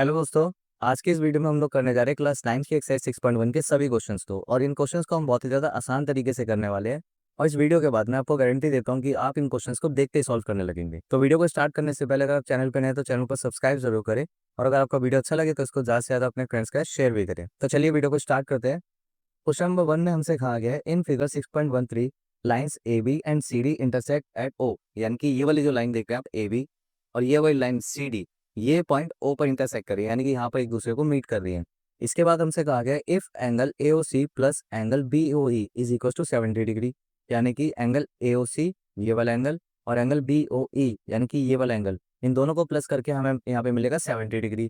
Hello दोस्तों। आज के इस वीडियो में हम लोग करने जा रहे हैं क्लास 9 की एक्सरसाइज 6.1 के सभी क्वेश्चंस को, और इन क्वेश्चंस को हम बहुत ही ज़्यादा आसान तरीके से करने वाले हैं। और इस वीडियो के बाद मैं आपको गारंटी देता हूं कि आप इन क्वेश्चंस को देखते ही सॉल्व करने लगेंगे। तो वीडियो को स्टार्ट करने से पहले अगर आप चैनल पर नए हैं तो चैनल को सब्सक्राइब जरूर करें, और अगर आपका वीडियो अच्छा लगे तो इसको ज़्यादा से ज़्यादा अपने फ्रेंड्स के साथ शेयर भी करें। तो चलिए वीडियो को स्टार्ट करते हैं। क्वेश्चन नंबर 1 में हमसे कहा गया है in figure 6.13 lines A B and C D intersect at O, यानी कि ये वाली जो लाइन देख रहे हैं आप ए बी, और ये वाली लाइन सी डी, ये पॉइंट ओ पर इंटरसेक्ट कर रही है, यानी कि यहाँ पर एक दूसरे को मीट कर रही है। इसके बाद हमसे कहा गया है if angle A O C plus angle B O E is equal to 70 degree, यानी कि एंगल ए ओ सी ये वाला एंगल और एंगल बी ओ ई यानी कि ये वाला एंगल, इन दोनों को प्लस करके हमें यहाँ पे मिलेगा 70 डिग्री।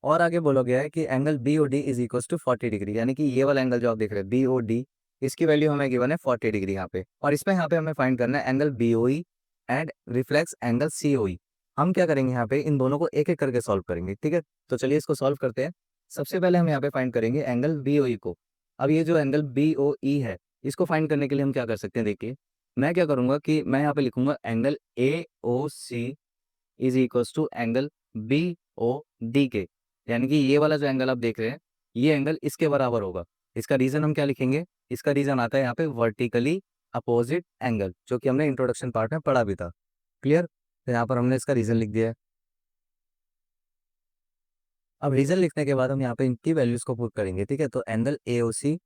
और आगे बोला गया है कि angle B O D is equal to 40 degree, यानी कि ये वाला एंगल जो आप देख रहे हैं बी ओ डी, इसकी वैल्यू हमें गिवन है 40 डिग्री यहाँ पे। और इसमें यहाँ पे हमें फाइंड करना है angle B O E and reflex angle C O E. हम क्या करेंगे यहाँ पे इन दोनों को एक एक करके सॉल्व करेंगे, ठीक है। तो चलिए इसको सॉल्व करते हैं। सबसे पहले हम यहाँ पे फाइंड करेंगे एंगल बी ओ ई को। अब ये जो एंगल बी ओ ई है, इसको फाइंड करने के लिए हम क्या कर सकते हैं, देखिए मैं क्या करूंगा कि मैं यहाँ पे लिखूंगा angle A O C is equal to angle B O D के, यानी कि ये वाला जो एंगल आप देख रहे हैं ये एंगल इसके बराबर होगा। इसका रीजन हम क्या लिखेंगे, इसका रीजन आता है यहाँ पे वर्टिकली अपोजिट एंगल, जो कि हमने इंट्रोडक्शन पार्ट में पढ़ा भी था। क्लियर। तो यहाँ पर हमने इसका रीजन लिख दिया है। अब रीजन लिखने के बाद हम यहाँ पे इनकी वैल्यूज को पुट करेंगे, ठीक है। तो angle A O C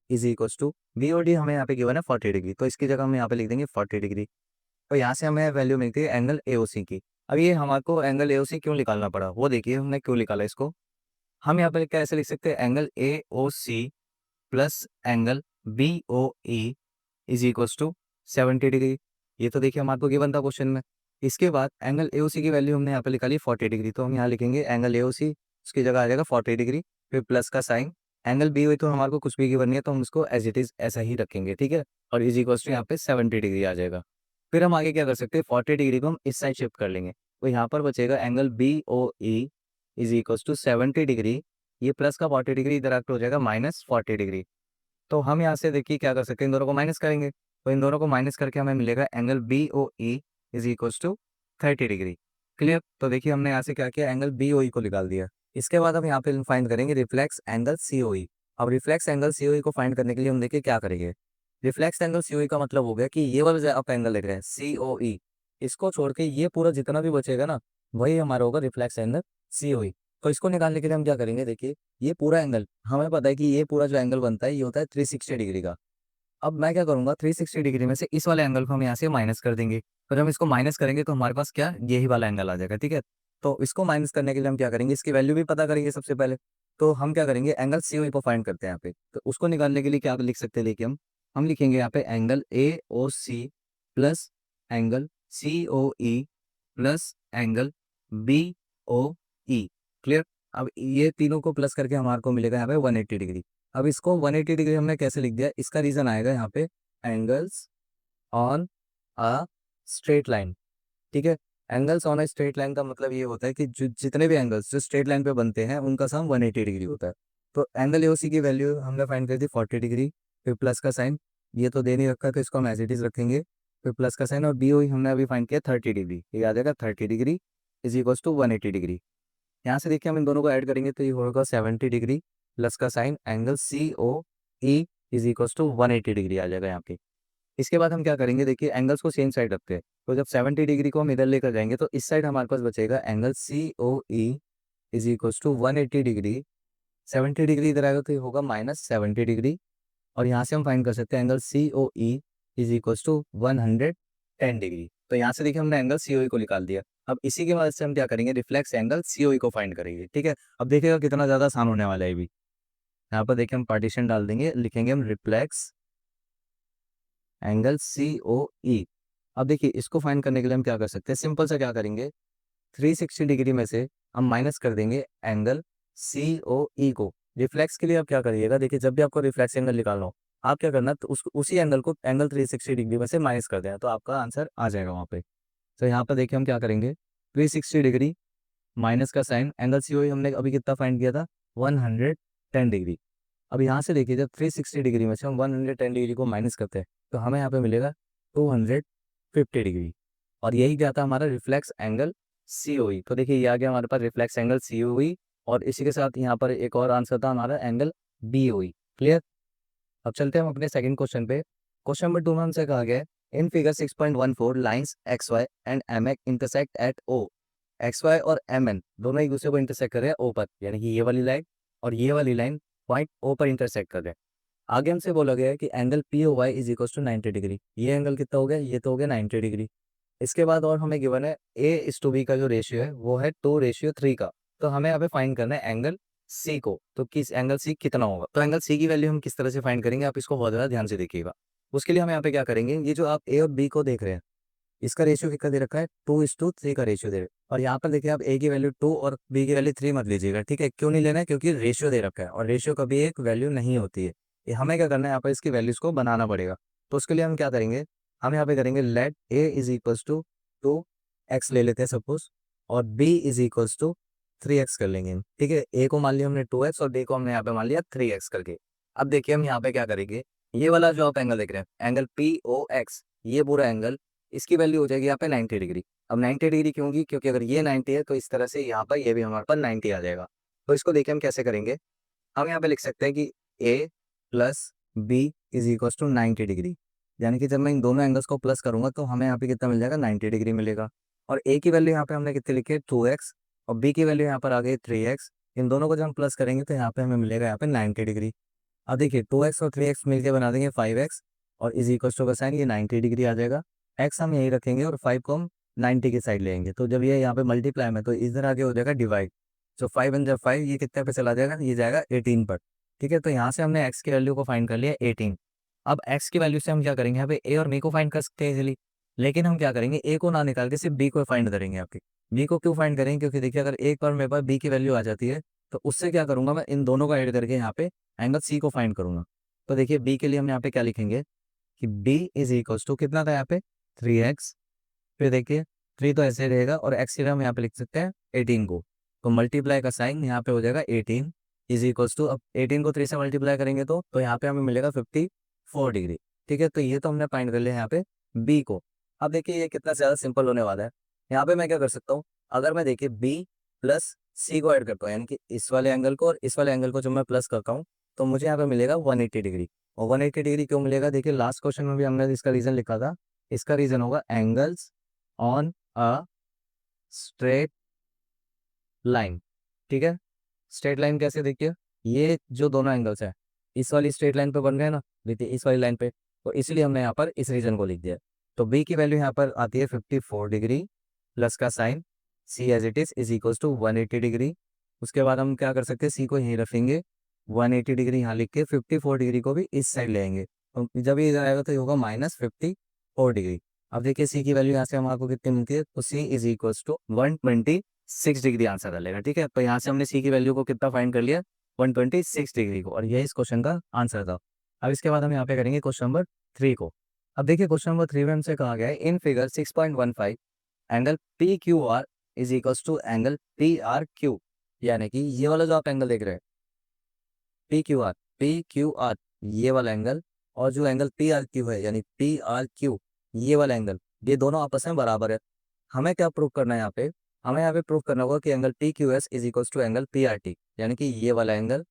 is equal to B O D हमें यहाँ पे गिवन है 40 डिग्री, तो इसकी जगह हम यहाँ पे लिख देंगे 40 डिग्री। तो यहाँ से हमें वैल्यू मिलती है एंगल एओसी की। अब ये हमारे को एंगल एओसी क्यों निकालना पड़ा वो देखिए, हमने क्यों निकाला इसको। हम यहाँ पर कैसे लिख सकते हैं, angle A O C plus angle B O E is equal to 70 degree. ये तो देखिए हमारे को गिवन था क्वेश्चन में। इसके बाद एंगल एओसी की वैल्यू हमने यहाँ पे निकाली 40 डिग्री, तो हम यहाँ लिखेंगे एंगल एओसी, उसकी जगह आ जाएगा 40 डिग्री, फिर प्लस का साइन। एंगल बी ओ तो हमारे को कुछ भी गिवन नहीं है, तो हम उसको एज इट इज ऐसा ही रखेंगे, ठीक है। और इज इक्वल टू यहाँ पे 70 डिग्री आ जाएगा। फिर हम आगे क्या कर सकते हैं, 40 डिग्री को हम इस साइड शिफ्ट कर लेंगे, तो यहाँ पर बचेगा angle B O E is equal to 70 degree. ये प्लस का 40 डिग्री इधर आकर हो जाएगा माइनस 40 डिग्री। तो हम यहाँ से देखिए क्या कर सकते हैं, इन दोनों को माइनस करेंगे, तो इन दोनों को माइनस करके हमें मिलेगा angle B O E is equal to 30 degree. Clear. तो देखिए हमने यहाँ से क्या किया, एंगल बी ओ ई को निकाल दिया। इसके बाद हम यहाँ पे फाइंड करेंगे रिफ्लेक्स एंगल सी ओ ई। अब रिफ्लेक्स एंगल सी ओ ई को फाइंड करने के लिए हम देखिए क्या करेंगे। रिफ्लेक्स एंगल सी ओ ई का मतलब हो गया कि ये वाला जो आप एंगल देख रहे हैं सी ओ ई, इसको छोड़ के ये पूरा जितना भी बचेगा ना, वही हमारा होगा रिफ्लेक्स एंगल सी ओ ई। तो इसको निकालने के लिए हम क्या करेंगे, देखिए ये पूरा एंगल हमें पता है कि ये पूरा जो एंगल बनता है ये होता है 360 डिग्री का। अब मैं क्या करूंगा, 360 डिग्री में से इस वाले एंगल को हम यहाँ से माइनस कर देंगे। तो जब हम इसको माइनस करेंगे तो हमारे पास क्या यही वाला एंगल आ जाएगा, ठीक है। तो इसको माइनस करने के लिए हम क्या करेंगे, इसकी वैल्यू भी पता करेंगे सबसे पहले। तो हम क्या करेंगे, एंगल सी ओ को फाइंड करते हैं यहाँ पे। तो उसको निकालने के लिए क्या लिख सकते हैं, देखिए हम लिखेंगे यहाँ पे angle A O C plus angle C O E plus angle B O E. Clear. अब ये तीनों को प्लस करके हमारे को मिलेगा यहाँ पे 180 डिग्री। अब इसको 180 डिग्री हमने कैसे लिख दिया, इसका रीजन आएगा यहाँ पे angles on a straight line, ठीक है। Angles on a straight line का मतलब ये होता है कि जो जितने भी एंगल्स जो स्ट्रेट लाइन पे बनते हैं उनका सम 180 डिग्री होता है। तो एंगल एओसी की वैल्यू हमने फाइंड करी थी 40 डिग्री, फिर प्लस का साइन, ये तो दे नहीं रखा तो इसको हम एज इट इज रखेंगे, फिर प्लस का साइन, और बी ओ हमने अभी फाइंड किया 30 डिग्री, ये आ जाएगा 30 degree is equal to 180 degree. यहाँ से देखिए हम इन दोनों को ऐड करेंगे तो ये होगा 70 डिग्री प्लस का sign angle C O E is equal to 180 degree आ जाएगा यहाँ पे। इसके बाद हम क्या करेंगे, देखिए एंगल्स को सेम साइड रखते हैं, तो जब 70 डिग्री को हम इधर लेकर जाएंगे तो इस साइड हमारे पास बचेगा angle C O E is equal to 180 degree. 70 degree इधर आएगा तो ये होगा माइनस 70 डिग्री। और यहाँ से हम फाइंड कर सकते हैं angle C O E is equal to 110 degree. तो यहाँ से देखिए हमने एंगल सी ओ ई को निकाल दिया। अब इसी की मदद से हम क्या करेंगे, रिफ्लेक्स एंगल सी ओ ई को फाइंड करेंगे, ठीक है। अब देखिएगा कितना ज़्यादा आसान होने वाला है ये भी। यहाँ पर देखिए हम पार्टीशन डाल देंगे, लिखेंगे हम रिफ्लेक्स एंगल सी ओ ई। अब देखिए इसको फाइंड करने के लिए हम क्या कर सकते हैं, सिंपल सा क्या करेंगे, 360 डिग्री में से हम माइनस कर देंगे एंगल सी ओ ई को। रिफ्लेक्स के लिए आप क्या करिएगा, देखिए जब भी आपको रिफ्लेक्स एंगल निकालना हो, आप क्या करना, तो उसी एंगल को एंगल 360 डिग्री में से माइनस कर देना, तो आपका आंसर आ जाएगा वहाँ पे। तो यहाँ पर देखिए हम क्या करेंगे, 360 डिग्री माइनस का साइन, एंगल सी ओ ई हमने अभी कितना फाइंड किया था, 110 डिग्री। अब यहाँ से देखिए जब 360 डिग्री में से हम 110 डिग्री को माइनस करते हैं तो हमें यहाँ पे मिलेगा 250 डिग्री। और यही क्या था हमारा रिफ्लेक्स एंगल सी ओ ई। तो देखिए ये आ गया हमारे पास रिफ्लेक्स एंगल सी ओ ई और इसी के साथ यहाँ पर एक और आंसर था हमारा एंगल BOE। क्लियर। अब चलते हैं हम अपने सेकंड क्वेश्चन पे। क्वेश्चन नंबर 2 में हमसे कहा गया है in figure 6.14 lines XY and MX intersect at O। XY और MN दोनों एक दूसरे को इंटरसेक्ट कर रहे हैं O पर, यानी कि ये वाली लाइन और ये वाली लाइन पॉइंट O पर इंटरसेक्ट कर रहे हैं। आगे हमसे बोला गया है कि angle POY is equal to 90 degree. ये एंगल कितना हो गया, ये तो हो गया 90 डिग्री। इसके बाद और हमें गिवन है A:B का जो रेशियो है वो है 2:3 का। तो हमें यहाँ पे फाइंड करना है एंगल C को। तो किस एंगल C कितना होगा, तो एंगल C की वैल्यू हम किस तरह से फाइंड करेंगे, आप इसको बहुत ज़्यादा ध्यान से देखिएगा। उसके लिए हम यहाँ पे क्या करेंगे, ये जो आप A और B को देख रहे हैं इसका रेशियो कितना दे रखा है, 2:3 का रेशियो दे रखा है। और यहाँ पर देखिए आप A की वैल्यू 2 और B की वैल्यू 3 मत लीजिएगा, ठीक है। क्यों नहीं लेना है, क्योंकि रेशियो दे रखा है और रेशियो कभी एक वैल्यू नहीं होती है। ये हमें क्या करना है, यहाँ पर इसकी वैल्यूज को बनाना पड़ेगा। तो उसके लिए हम क्या करेंगे, हम यहाँ पे करेंगे let A is equals to 2x ले लेते हैं सपोज, और B is equals to 3x कर लेंगे, ठीक है। A को मान लिया हमने 2x और B को हमने यहाँ पे मान लिया 3x करके। अब देखिए हम यहाँ पे क्या करेंगे, ये वाला जो आप एंगल देख रहे हैं एंगल POX, ये पूरा एंगल इसकी वैल्यू हो जाएगी यहाँ पे 90 डिग्री। अब 90 डिग्री क्यों होगी, क्योंकि अगर ये 90 है तो इस तरह से यहाँ पर ये भी हमारे पास 90 आ जाएगा। तो इसको देखिए हम कैसे करेंगे, हम यहाँ पे लिख सकते हैं कि A plus B is equal to 90 degree. यानी कि जब मैं इन दोनों एंगल्स को प्लस करूंगा तो हमें यहाँ पे कितना मिल जाएगा, 90 डिग्री मिलेगा। और A की वैल्यू यहाँ पे हमने कितनी लिखी है 2x, और B की वैल्यू यहाँ पर आ गई 3x। इन दोनों को जब हम प्लस करेंगे तो यहाँ पे हमें मिलेगा यहाँ पे 90 डिग्री। अब देखिए 2x और 3x मिलकर बना देंगे 5x, और इज इक्वल टू का साइन ये 90 डिग्री आ जाएगा। x हम यही रखेंगे और 5 को हम 90 की साइड लेंगे। तो जब ये यहाँ पे मल्टीप्लाई में तो इधर आगे हो जाएगा डिवाइड। तो 5 एंड जब 5 ये कितने पे चला जाएगा, ये जाएगा 18 पर, ठीक है। तो यहाँ से हमने x की वैल्यू को फाइंड कर लिया 18। अब x की वैल्यू से हम क्या करेंगे, यहाँ पे a और b को फाइंड कर सकते हैं इजीली। लेकिन हम क्या करेंगे, a को ना निकाल के सिर्फ b को फाइंड करेंगे। आपके b को क्यों फाइंड करेंगे, क्योंकि देखिए अगर एक बार मेरे पास b की वैल्यू आ जाती है तो उससे क्या करूंगा, मैं इन दोनों को ऐड करके यहाँ पे एंगल C को फाइंड करूंगा। तो देखिए b के लिए हम यहाँ पे क्या लिखेंगे कि b इज इक्वल टू कितना था यहाँ पे 3x, फिर देखिए 3 तो ऐसे रहेगा और x की हम यहाँ पे लिख सकते हैं 18 को। तो मल्टीप्लाई का साइन यहाँ पे हो जाएगा 18 इज इक्वल टू, अब 18 को 3 से मल्टीप्लाई करेंगे तो यहाँ पे हमें मिलेगा 54 डिग्री, ठीक है। तो ये तो हमने फाइंड कर लिया यहाँ पे b को। अब देखिए ये कितना ज़्यादा सिंपल होने वाला है। यहाँ पे मैं क्या कर सकता हूँ, अगर मैं देखिए b प्लस c को ऐड करता हूँ, यानी कि इस वाले एंगल को और इस वाले एंगल को जब मैं प्लस करता हूँ तो मुझे यहाँ पे मिलेगा 180 डिग्री। और 180 डिग्री क्यों मिलेगा, देखिए लास्ट क्वेश्चन में भी हमने इसका रीजन लिखा था। इसका रीजन होगा angles on a straight line, ठीक है। स्ट्रेट लाइन कैसे, देखिए ये जो दोनों एंगल्स हैं इस वाली स्ट्रेट लाइन पे बन गए ना, देखिए इस वाली लाइन पे, तो इसलिए हमने यहाँ पर इस रीजन को लिख दिया। तो बी की वैल्यू यहाँ पर आती है 54 डिग्री, प्लस का sign see as it is equal to 180 degree. उसके बाद हम क्या कर सकते हैं, सी को यहीं रखेंगे 180 डिग्री यहाँ लिख के 54 डिग्री को भी इस साइड लेंगे। तो जब ये इधर आएगा तो ये होगा -54 डिग्री। अब देखिए सी की वैल्यू यहाँ से हमारे को कितनी मिलती है, तो C is equal to 126 degree answer डालेगा, ठीक है। तो यहाँ से हमने सी की वैल्यू को कितना फाइंड कर लिया, 126 डिग्री को, और यही इस क्वेश्चन का आंसर था। अब इसके बाद हम यहाँ पे करेंगे क्वेश्चन नंबर 3 को। अब देखिए क्वेश्चन नंबर 3 में हमसे कहा गया है in figure 6.15 angle P Q R is equal to angle P R Q. यानी कि ये वाला जो आप एंगल देख रहे हैं पी क्यू आर ये वाला एंगल, और जो एंगल पी आर क्यू है यानी पी आर क्यू ये वाला एंगल, ये दोनों आपस में बराबर है। हमें क्या प्रूव करना है यहाँ पे, हमें यहाँ पे प्रूव करना होगा कि angle P Q S is equal to angle P R T, यानी कि ये वाला एंगल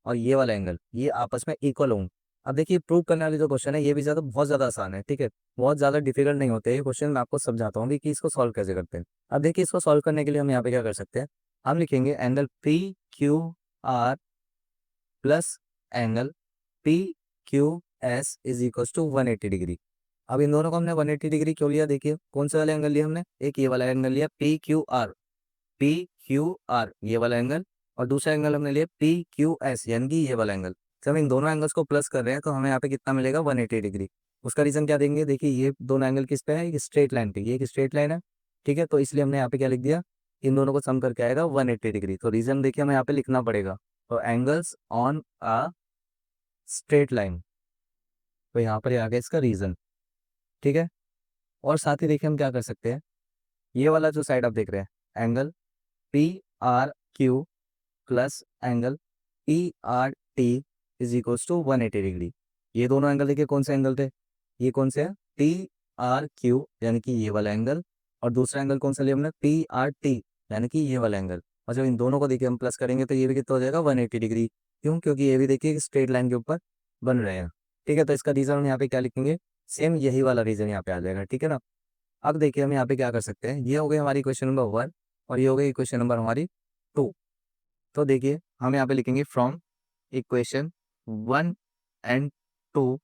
और ये वाला एंगल ये आपस में इक्वल होंगे। अब देखिए प्रूव करने वाली जो क्वेश्चन है ये भी बहुत ज़्यादा आसान है, ठीक है। बहुत ज़्यादा डिफिकल्ट नहीं होते ये क्वेश्चन, मैं आपको समझाता हूँ कि इसको सॉल्व कैसे करते हैं। अब देखिए इसको सॉल्व करने के लिए हम यहाँ पे क्या कर सकते हैं, हम लिखेंगे angle P Q R plus angle P Q S is equal to 180 degree. अब इन दोनों को हमने 180 डिग्री क्यों लिया, देखिए कौन सा वाला एंगल लिया हमने, एक ये वाला एंगल लिया पी क्यू आर ये वाला एंगल, और दूसरा एंगल हमने लिया पी क्यू एस यानी कि ये वाला एंगल। जब हम इन दोनों एंगल्स को प्लस कर रहे हैं तो हमें यहाँ पे कितना मिलेगा 180 डिग्री। उसका रीजन क्या देंगे, देखिए ये दोनों एंगल किस पे है, एक स्ट्रेट लाइन पे, ये एक स्ट्रेट लाइन है, ठीक है। तो इसलिए हमने यहाँ पे क्या लिख दिया, इन दोनों को सम करके आएगा 180 डिग्री। तो रीजन देखिए हमें यहाँ पे लिखना पड़ेगा, तो angles on a straight line, तो यहाँ पर आ गया इसका रीजन, ठीक है। और साथ ही देखिए हम क्या कर सकते हैं, ये वाला जो साइड आप देख रहे हैं angle P R Q plus angle P R T is equals to 180 degree. ये दोनों एंगल देखिए कौन से एंगल थे, ये कौन से है पी आर क्यू यानी कि ये वाला एंगल, और दूसरा एंगल कौन सा लिया हमने पी आर टी यानी कि ये वाला एंगल। और जब इन दोनों को देखिए हम प्लस करेंगे तो ये भी कितना हो जाएगा 180 डिग्री। क्यों? क्योंकि ये भी देखिए स्ट्रेट लाइन के ऊपर बन रहे हैं। ठीक है, तो इसका रीजन हम यहाँ पे क्या लिखेंगे, सेम यही वाला रीजन यहाँ पे आ जाएगा। ठीक है ना। अब देखिए हम यहाँ पे क्या कर सकते हैं, ये हो गई हमारी क्वेश्चन नंबर 1 और ये हो गई क्वेश्चन नंबर हमारी 2। तो देखिए हम यहाँ पे लिखेंगे फ्रॉम इक्वेशन 1 एंड 2।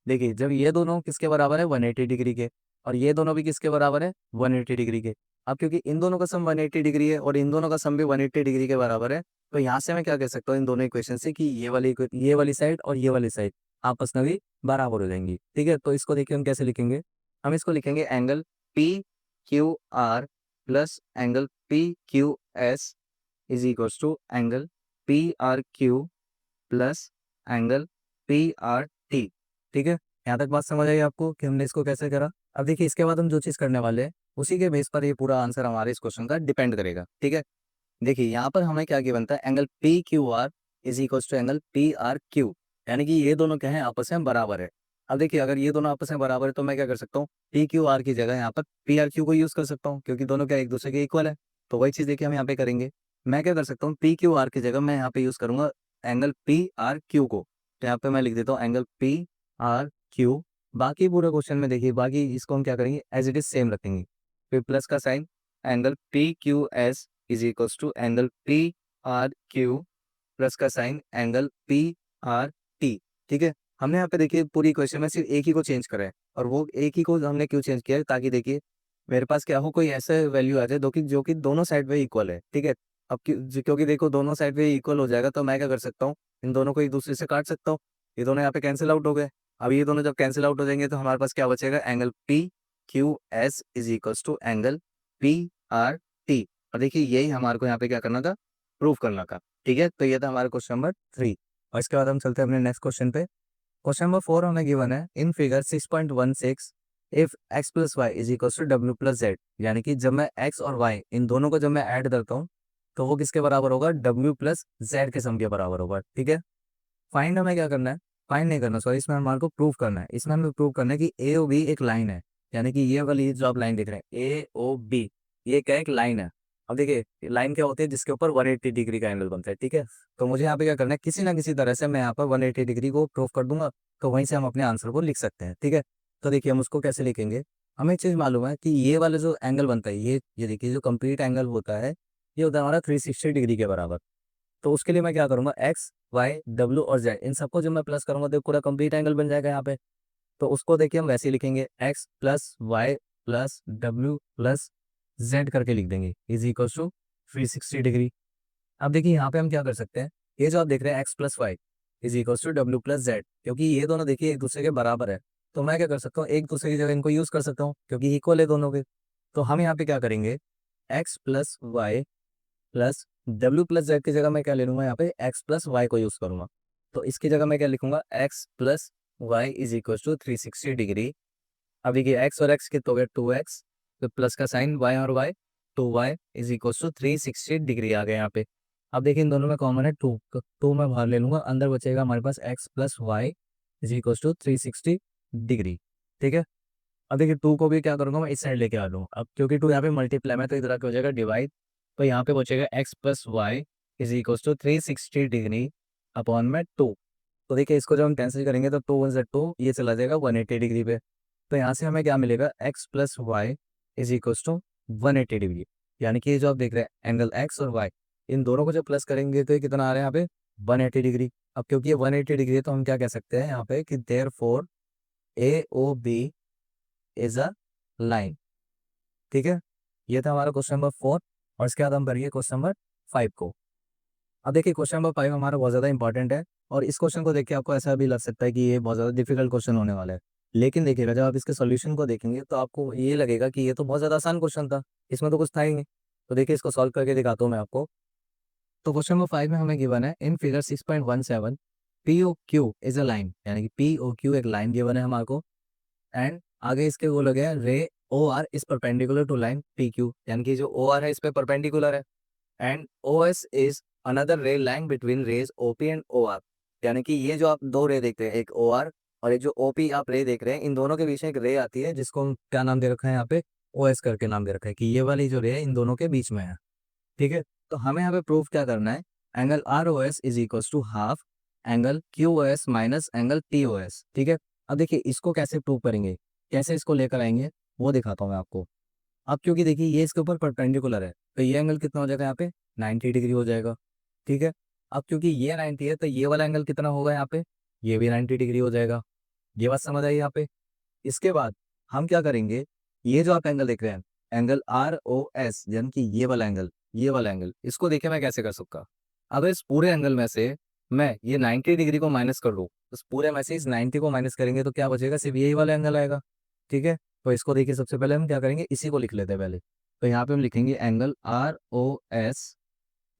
देखिए जब ये दोनों किसके बराबर है 180 डिग्री के, और ये दोनों भी किसके बराबर है 180 डिग्री के। अब क्योंकि इन दोनों का सम 180 डिग्री है और इन दोनों का सम भी 180 डिग्री के बराबर है, तो यहाँ से मैं क्या कह सकता हूँ इन दोनों इक्वेशन से कि ये वाली साइड और ये वाली साइड आपस में भी बराबर हो जाएंगी। ठीक है, तो इसको देखिए हम कैसे लिखेंगे, हम इसको लिखेंगे angle P Q R plus angle P Q S is equals to angle P R Q plus angle P R T. ठीक है, यहाँ तक बात समझ आई आपको कि हमने इसको कैसे करा। अब देखिए इसके बाद हम जो चीज़ करने वाले हैं उसी के बेस पर ये पूरा आंसर हमारे इस क्वेश्चन का डिपेंड करेगा। ठीक है, देखिए यहाँ पर हमें क्या बनता है, angle P Q R is equal to angle P R Q, यानी कि ये दोनों क्या है आपस में बराबर है। अब देखिए अगर ये दोनों आपस में बराबर है तो मैं क्या कर सकता हूँ, पी क्यू आर की जगह यहाँ पर पी आर क्यू को यूज कर सकता हूँ, क्योंकि दोनों क्या एक दूसरे के इक्वल है। तो वही चीज़ देखिए हम यहाँ पे करेंगे, मैं क्या कर सकता हूँ, पी क्यू आर की जगह मैं यहाँ पे यूज करूंगा एंगल पी आर क्यू को। तो यहाँ पे मैं लिख देता हूँ एंगल पी आर क्यू। बाकी पूरे क्वेश्चन में देखिए बाकी इसको हम क्या करेंगे, एज इट इज सेम रखेंगे। फिर प्लस का sign, angle P Q S is equals to angle P R Q plus का sign angle P R T. ठीक है, हमने यहाँ पे देखिए पूरी इक्वेशन में सिर्फ एक ही को चेंज करा है, और वो एक ही को हमने क्यों चेंज किया है, ताकि देखिए मेरे पास क्या हो, कोई ऐसा वैल्यू आ जाए जो कि दोनों साइड पे इक्वल है। ठीक है, अब क्योंकि देखो दोनों साइड पे इक्वल हो जाएगा तो मैं क्या कर सकता हूँ, इन दोनों को एक दूसरे से काट सकता हूँ। ये दोनों यहाँ पे कैंसिल आउट हो गए। अब ये दोनों जब कैंसिल आउट हो जाएंगे तो हमारे पास क्या बचेगा, angle P Q S is equals to angle P R T. और देखिए यही हमारे को यहाँ पे क्या करना था, प्रूव करना था। ठीक है, तो ये था हमारा क्वेश्चन नंबर 3। और इसके बाद हम चलते हैं अपने नेक्स्ट क्वेश्चन पे। क्वेश्चन नंबर 4 हमें गिवन है in figure 6.16 if x plus Y is equal to W plus Z, यानी कि जब मैं x और y इन दोनों को जब मैं ऐड करता हूँ तो वो किसके बराबर होगा, w प्लस जेड के सम के बराबर होगा। ठीक है, फाइंड हमें क्या करना है, फाइंड नहीं करना सॉरी, इसमें हमारे को प्रूव करना है। इसमें हमें प्रूव करना है कि ए ओ बी एक लाइन है, यानी कि ये वाली जो आप लाइन देख रहे हैं ए ओ बी, ये क्या एक लाइन है। अब देखिए लाइन क्या होती है, जिसके ऊपर 180 डिग्री का एंगल बनता है। ठीक है, तो मुझे यहाँ पे क्या करना है, किसी ना किसी तरह से मैं यहाँ पर 180 डिग्री को प्रूव कर दूंगा, तो वहीं से हम अपने आंसर को लिख सकते हैं। ठीक है, तो देखिए हम उसको कैसे लिखेंगे, हमें एक चीज़ मालूम है कि ये वाला जो एंगल बनता है, ये देखिए जो कंप्लीट एंगल होता है ये होता है हमारा 360 डिग्री के बराबर। तो उसके लिए मैं क्या करूंगा, एक्स वाई डब्ल्यू और जेड इन सबको जब मैं प्लस करूंगा तो पूरा कंप्लीट एंगल बन जाएगा यहाँ पे। तो उसको देखिए हम वैसे ही लिखेंगे, X plus Y plus W plus Z करके लिख देंगे इज इक्वल टू 360 डिग्री। अब देखिए यहाँ पे हम क्या कर सकते हैं, ये जो आप देख रहे हैं X plus Y is equal to W plus Z, क्योंकि ये दोनों देखिए एक दूसरे के बराबर है, तो मैं क्या कर सकता हूँ, एक दूसरे की जगह इनको यूज कर सकता हूँ क्योंकि इक्वल है दोनों के। तो हम यहाँ पे क्या करेंगे, X plus Y plus W plus Z की जगह मैं क्या ले लूंगा, यहाँ पे एक्स प्लस वाई को यूज करूंगा। तो इसकी जगह मैं क्या लिखूंगा, X plus Y is equal to 360 degree. अब देखिए एक्स और एक्स कितना हो गया 2x, तो प्लस का साइन वाई और Y, 2y is equal to 360 degree आ गया यहाँ पे। अब देखिए इन दोनों में कॉमन है 2, तो 2 मैं बाहर ले लूंगा, अंदर बचेगा हमारे पास x plus Y is equal to 360 degree. ठीक है, अब देखिए 2 को भी क्या करूंगा मैं इस साइड लेके आ लूँ, अब क्योंकि 2 यहाँ पे मल्टीप्लाई में तो इधर आके हो जाएगा डिवाइड, तो यहाँ पे बचेगा x plus Y is equal to 360 degree upon में 2। तो देखिए इसको जब हम कैंसिल करेंगे तो 2 1 से 2 ये चला जाएगा 180 डिग्री पे। तो यहाँ से हमें क्या मिलेगा, x plus Y is equal to 180 degree, यानी कि ये जो आप देख रहे हैं एंगल x और y इन दोनों को जब प्लस करेंगे तो ये कितना आ रहा है यहाँ पे 180 डिग्री। अब क्योंकि ये 180 डिग्री है तो हम क्या कह सकते हैं यहाँ पे कि therefore A O B is a line. ठीक है, ये था हमारा क्वेश्चन नंबर 4। और इसके बाद हम करेंगे क्वेश्चन नंबर 5 को। अब देखिए क्वेश्चन नंबर 5 हमारा बहुत ज़्यादा इंपॉर्टेंट है, और इस क्वेश्चन को देख के आपको ऐसा भी लग सकता है कि ये बहुत ज़्यादा डिफिकल्ट क्वेश्चन होने वाला है, लेकिन देखिएगा जब आप इसके सॉल्यूशन को देखेंगे तो आपको ये लगेगा कि ये तो बहुत ज़्यादा आसान क्वेश्चन था, इसमें तो कुछ था ही नहीं। तो देखिए इसको सॉल्व करके दिखाता हूँ मैं आपको। तो क्वेश्चन नंबर 5 में हमें गिवन है in figure 6.17 P O Q is a line, यानी कि पी ओ क्यू एक लाइन गिवन है हमारे को, एंड आगे इसके वो लगे ray O R is perpendicular to line P Q, यानी कि जो ओ आर है इस पे परपेंडिकुलर है, and O S is another ray line between rays O P and O R, यानी कि ये जो आप दो रे देख रहे हैं एक ओ आर और एक जो ओपी आप रे देख रहे हैं, इन दोनों के बीच में एक रे आती है जिसको हम क्या नाम दे रखा है यहाँ पे ओ एस करके नाम दे रखा है, कि ये वाली जो रे है इन दोनों के बीच में है। ठीक है। तो हमें यहाँ पे प्रूफ क्या करना है, angle R O S is equal to half angle Q O S minus angle P O S. ठीक है। अब देखिए इसको कैसे प्रूव करेंगे, कैसे इसको लेकर आएंगे वो दिखाता हूँ मैं आपको। अब क्योंकि देखिए ये इसके ऊपर परपेंडिकुलर है तो ये एंगल कितना हो जाएगा यहाँ पे 90 डिग्री हो जाएगा। ठीक है। अब क्योंकि ये 90 है तो ये वाला एंगल कितना होगा यहाँ पे, ये भी 90 डिग्री हो जाएगा। ये बात समझ आई यहाँ पे। इसके बाद हम क्या करेंगे, ये जो आप एंगल देख रहे हैं एंगल आर ओ एस यानी कि ये वाला एंगल, ये वाला एंगल, इसको देखिए मैं कैसे कर सकता। अब इस पूरे एंगल में से मैं ये 90 डिग्री को माइनस कर दूँ, उस पूरे में से इस 90 को माइनस करेंगे तो क्या बचेगा, सिर्फ यही वाला एंगल आएगा। ठीक है। तो इसको देखिए सबसे पहले हम क्या करेंगे, इसी को लिख लेते हैं पहले। तो यहाँ पे हम लिखेंगे angle R O S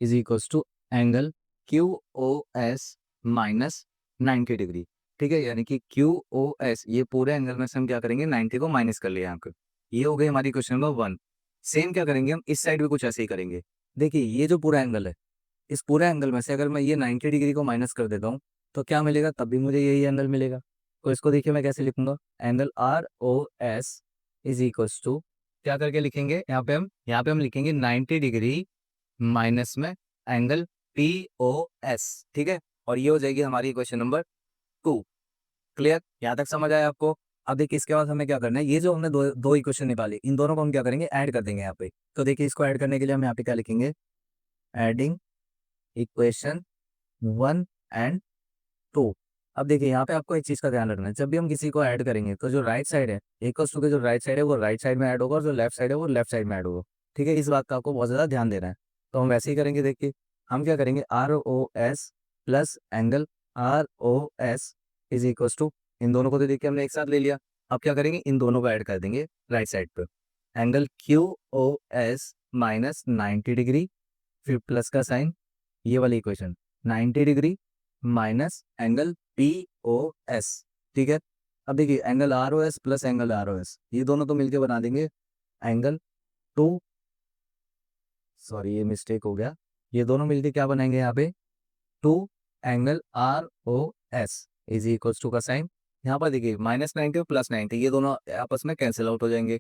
is equals to angle Q O S minus 90 degree. ठीक है। यानी कि क्यू ओ एस ये पूरे एंगल में से हम क्या करेंगे 90 को माइनस कर लिया यहाँ पे। ये हो गई हमारी क्वेश्चन नंबर 1। सेम क्या करेंगे हम इस साइड भी कुछ ऐसे ही करेंगे। देखिए ये जो पूरा एंगल है, इस पूरे एंगल में से अगर मैं ये 90 डिग्री को माइनस कर देता हूँ तो क्या मिलेगा, तब भी मुझे यही एंगल मिलेगा। तो इसको देखिए मैं कैसे लिखूंगा, angle R O S is equals to क्या करके लिखेंगे, यहाँ पे हम लिखेंगे 90 डिग्री माइनस में एंगल पी ओ एस। ठीक है। और ये हो जाएगी हमारी क्वेश्चन नंबर 2। क्लियर, यहाँ तक समझ आया आपको। अब देखिए इसके बाद हमें क्या करना है, ये जो हमने दो दो इक्वेशन निकाली इन दोनों को हम क्या करेंगे ऐड कर देंगे यहाँ पे। तो देखिए इसको ऐड करने के लिए हम यहाँ पे क्या लिखेंगे, एडिंग इक्वेशन 1 एंड 2। अब देखिए यहाँ पे आपको एक चीज का ध्यान रखना है, जब भी हम किसी को ऐड करेंगे तो जो राइट साइड है इक्वल्स टू के जो राइट साइड है वो राइट साइड में ऐड होगा और जो लेफ्ट साइड है वो लेफ्ट साइड में ऐड होगा। ठीक है। इस बात का आपको बहुत ज्यादा ध्यान देना है। तो हम वैसे ही करेंगे। देखिए हम क्या करेंगे, R O S plus angle R O S is equals to, इन दोनों को तो देखिए हमने एक साथ ले लिया। अब क्या करेंगे, इन दोनों को ऐड कर देंगे राइट साइड पे, angle Q O S minus 90 degree, फिर प्लस का साइन, ये वाली equation 90 degree minus angle P O S. ठीक है। अब देखिए angle R O S plus angle R O S ये दोनों तो मिलके बना देंगे एंगल 2, सॉरी ये मिस्टेक हो गया, ये दोनों मिलके क्या बनाएंगे यहाँ पे 2 angle R O S is equals to का साइन। यहाँ पर देखिए -90 और +90 ये दोनों आपस में कैंसिल आउट हो जाएंगे।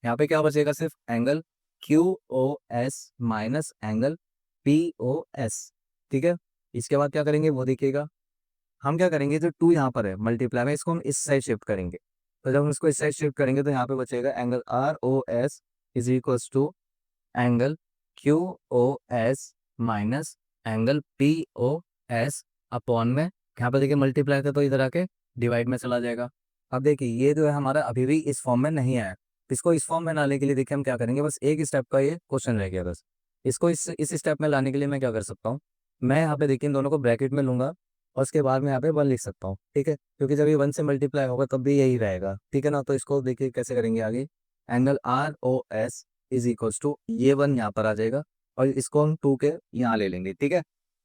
यहाँ पे क्या बचेगा, सिर्फ angle Q O S minus angle P O S. ठीक है। इसके बाद क्या करेंगे वो देखिएगा, हम क्या करेंगे जो 2 यहाँ पर है मल्टीप्लाई में इसको हम इस साइड शिफ्ट करेंगे। तो जब हम इसको इस साइड शिफ्ट करेंगे तो यहाँ पे बचेगा angle R O S is equals to angle Q O S minus angle P O S upon में, यहाँ पर देखिए मल्टीप्लाई था तो इधर आके डिवाइड में चला जाएगा। अब देखिए ये जो है हमारा अभी भी इस फॉर्म में नहीं आया। इसको इस फॉर्म में लाने के लिए देखिए हम क्या करेंगे, बस एक स्टेप का ये क्वेश्चन रह गया बस। इसको इस स्टेप में लाने के लिए मैं क्या कर सकता हूँ, मैं यहाँ पे देखिए इन दोनों को ब्रैकेट में लूंगा और उसके बाद में यहाँ पे 1 लिख सकता हूँ। ठीक है। क्योंकि जब ये 1 से मल्टीप्लाई होगा तब भी यही रहेगा। ठीक है ना। तो इसको देखिए कैसे करेंगे आगे, angle R O S is equals to ये 1 यहाँ पर आ जाएगा और इसको हम 2 के यहाँ ले लेंगे। ठीक है।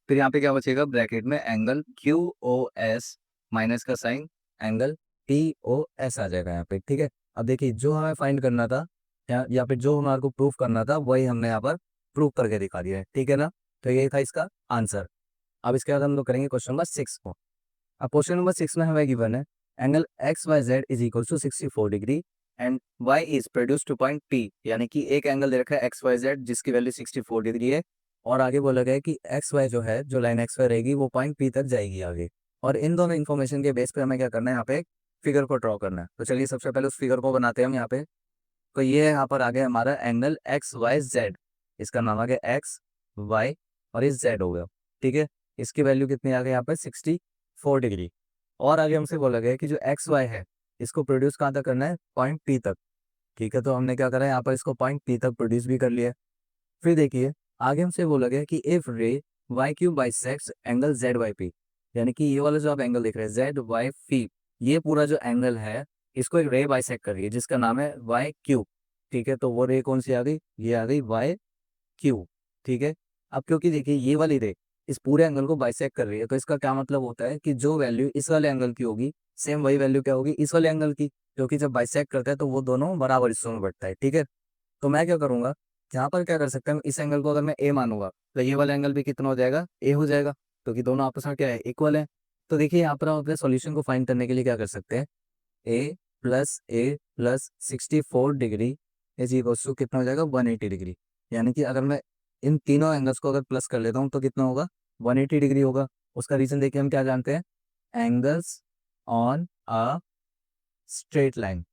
फिर यहाँ पे क्या बचेगा ब्रैकेट में angle Q O S minus का sign angle P O S आ जाएगा यहाँ पे। ठीक है। अब देखिए जो हमें फाइंड करना था या फिर जो हमारे को प्रूफ करना था वही हमने यहाँ पर प्रूफ करके दिखा दिया है। ठीक है ना। तो ये था इसका आंसर। अब इसके बाद हम लोग करेंगे क्वेश्चन नंबर 6 को। अब क्वेश्चन नंबर 6 में हमें गिवन है angle X Y Z is equal to 64 degree and y is produce to point P। यानी कि एक एंगल दे रखा है एक्स वाई जेड जिसकी वैल्यू 64 डिग्री है और आगे बोला गया है कि एक्स वाई जो है, जो लाइन एक्स वाई रहेगी वो पॉइंट P तक जाएगी आगे। और इन दोनों इन्फॉर्मेशन के बेस पे हमें क्या करना है, यहाँ पे एक फिगर को ड्रॉ करना है। तो चलिए सबसे पहले उस फिगर को बनाते हैं हम यहाँ पे। तो ये यहाँ पर आ गया हमारा एंगल एक्स वाई जेड, इसका नाम आ गया एक्स वाई और इस जेड हो गया। ठीक है। इसकी वैल्यू कितनी आ गई यहाँ पे 64 डिग्री। और आगे हमसे बोला गया है कि जो एक्स वाई है इसको प्रोड्यूस कहाँ तक करना है, पॉइंट पी तक। ठीक है। तो हमने क्या करा है यहाँ पर इसको पॉइंट पी तक प्रोड्यूस भी कर लिया है। फिर देखिए आगे हमसे बोला गया कि if ray Y Q bisects angle Z Y P, यानी कि ये वाला जो आप एंगल देख रहे हैं जेड वाई पी, ये पूरा जो एंगल है इसको एक रे बाइसेक्ट कर रही है जिसका नाम है वाई क्यू। ठीक है। तो वो रे कौन सी आ गई, ये आ गई वाई क्यू। ठीक है। अब क्योंकि देखिए ये वाली रे इस पूरे एंगल को बाइसेक्ट कर रही है तो इसका क्या मतलब होता है कि जो वैल्यू इस वाले एंगल की होगी सेम वही वैल्यू क्या होगी इस वाले एंगल की, क्योंकि जब बाइसेक्ट करता है तो वो दोनों बराबर हिस्सों में बढ़ता है। ठीक है। तो मैं क्या करूंगा, यहाँ पर क्या कर सकते हैं, इस एंगल को अगर मैं ए मानूंगा तो ये वाला एंगल भी कितना हो जाएगा, ए हो जाएगा, क्योंकि दोनों आपस में क्या है, इक्वल है। तो देखिए यहाँ पर हम अपने सॉल्यूशन को फाइंड करने के लिए क्या कर सकते हैं, A plus 64 degree is equal to कितना हो जाएगा 180 डिग्री। यानी कि अगर मैं इन तीनों एंगल्स को अगर प्लस कर लेता हूँ तो कितना होगा, 180 डिग्री होगा। उसका रीजन देखिए हम क्या जानते हैं, angles on a straight line.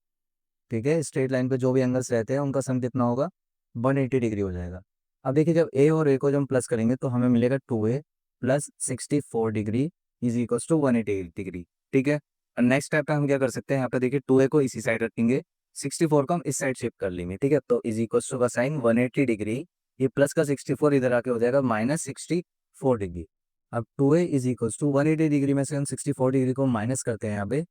ठीक है, स्ट्रेट लाइन पे जो भी एंगल्स रहते हैं उनका सम कितना होगा, 180 डिग्री हो जाएगा। अब देखिए जब ए और ए को जब हम प्लस करेंगे तो हमें मिलेगा 2a plus 64 degree is equals to 180 degree. ठीक है, और नेक्स्ट स्टेप पे हम क्या कर सकते हैं, यहाँ पे देखिए 2a को इसी साइड रखेंगे, 64 को हम इस साइड शिफ्ट कर लेंगे। ठीक है, तो इज इक्वल्स टू का साइन 180 डिग्री, ये प्लस का 64 इधर आके हो जाएगा माइनस 64 डिग्री। अब 2a is equals to 180 degree में से हम 64 डिग्री को माइनस करते हैं यहाँ पे,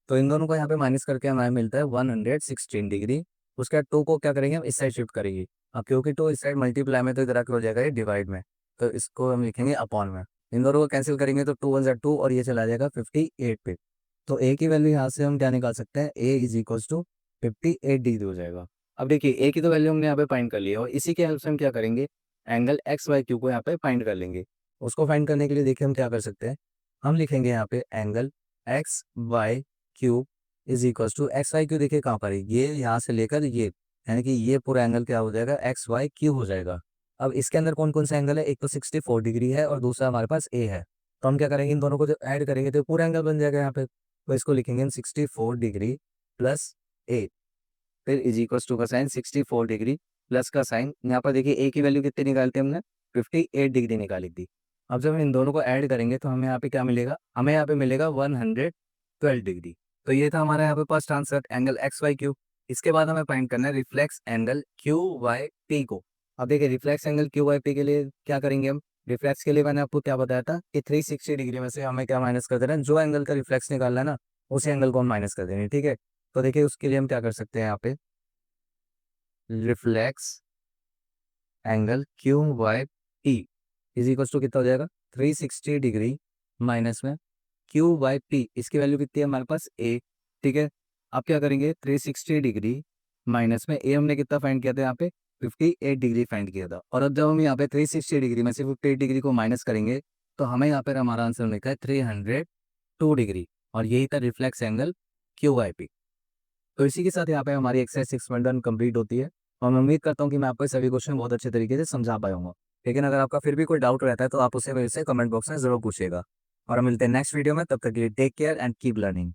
तो इन दोनों को यहाँ पे माइनस करके हमें मिलता है 116 डिग्री। उसके बाद 2 को क्या करेंगे, हम इस साइड शिफ्ट करेंगे। अब क्योंकि 2 इस साइड मल्टीप्लाई में तो इधर आके हो जाएगा ये डिवाइड में, तो इसको हम लिखेंगे अपॉन में। इन दोनों को कैंसिल करेंगे तो 2 1 2 और ये चला जाएगा 58 पे। तो ए की वैल्यू यहाँ से हम क्या निकाल सकते हैं, ए इज इक्वल्स टू 58 डिग्री हो जाएगा। अब देखिए ए की तो वैल्यू हमने यहाँ पे फाइंड कर लिया और इसी के हेल्प से हम क्या करेंगे, एंगल एक्स वाई क्यू को यहाँ पे फाइंड कर लेंगे। उसको फाइंड करने के लिए देखिए हम क्या कर सकते हैं, हम लिखेंगे यहाँ पे angle X Y Q is equals to X Y Q. देखिए कहाँ पर है, ये यहाँ से लेकर ये, यानी कि ये पूरा एंगल क्या हो जाएगा, एक्स वाई क्यू हो जाएगा। अब इसके अंदर कौन कौन सा एंगल है, एक तो 64 डिग्री है और दूसरा हमारे पास ए है। तो हम क्या करेंगे, इन दोनों को जब ऐड करेंगे तो पूरा एंगल बन जाएगा यहाँ पे। तो इसको लिखेंगे हम 64 डिग्री प्लस ए, फिर इज इक्वल्स टू का साइन 64 डिग्री प्लस का साइन, यहाँ पर देखिए ए की वैल्यू कितनी निकालते हैं हमने, 58 डिग्री निकाली थी। अब जब हम इन दोनों को ऐड करेंगे तो हमें यहाँ पे क्या मिलेगा, हमें यहाँ पे मिलेगा 112 डिग्री। तो ये था हमारा यहाँ पे first answer, angle X Y Q. इसके बाद हमें फाइंड करना है reflex angle Q Y P को। अब देखिए reflex angle Q Y P के लिए क्या करेंगे हम, रिफ्लेक्स के लिए मैंने आपको क्या बताया था कि 360 डिग्री में से हमें क्या माइनस कर देना है, जो एंगल का रिफ्लेक्स निकालना है ना उसी एंगल को हम माइनस कर देंगे। ठीक है, तो देखिए उसके लिए हम क्या कर सकते हैं, यहाँ पे reflex angle Q Y P is equal to कितना हो जाएगा, 360 डिग्री माइनस में क्यू बाई पी, इसकी वैल्यू कितनी है हमारे पास ए। ठीक है, अब क्या करेंगे 360 डिग्री माइनस में ए हमने कितना फाइंड किया था यहाँ पे, 58 डिग्री फाइंड किया था। और अब जब हम यहाँ पे 360 डिग्री में से 58 डिग्री को माइनस करेंगे तो हमें यहाँ पर हमारा आंसर लिखा है 302 डिग्री, और यही था reflex angle Q Y P. तो इसी के साथ यहाँ पे हमारी एक्सरसाइज 6.1 कंप्लीट होती है और मैं उम्मीद करता हूँ कि मैं आपको सभी क्वेश्चन बहुत अच्छे तरीके से समझा पाया हूँ। लेकिन अगर आपका फिर भी कोई डाउट रहता है तो आप उसे मेरे से कमेंट बॉक्स में जरूर पूछेगा। और हम मिलते हैं नेक्स्ट वीडियो में, तब तक के लिए take care and keep learning.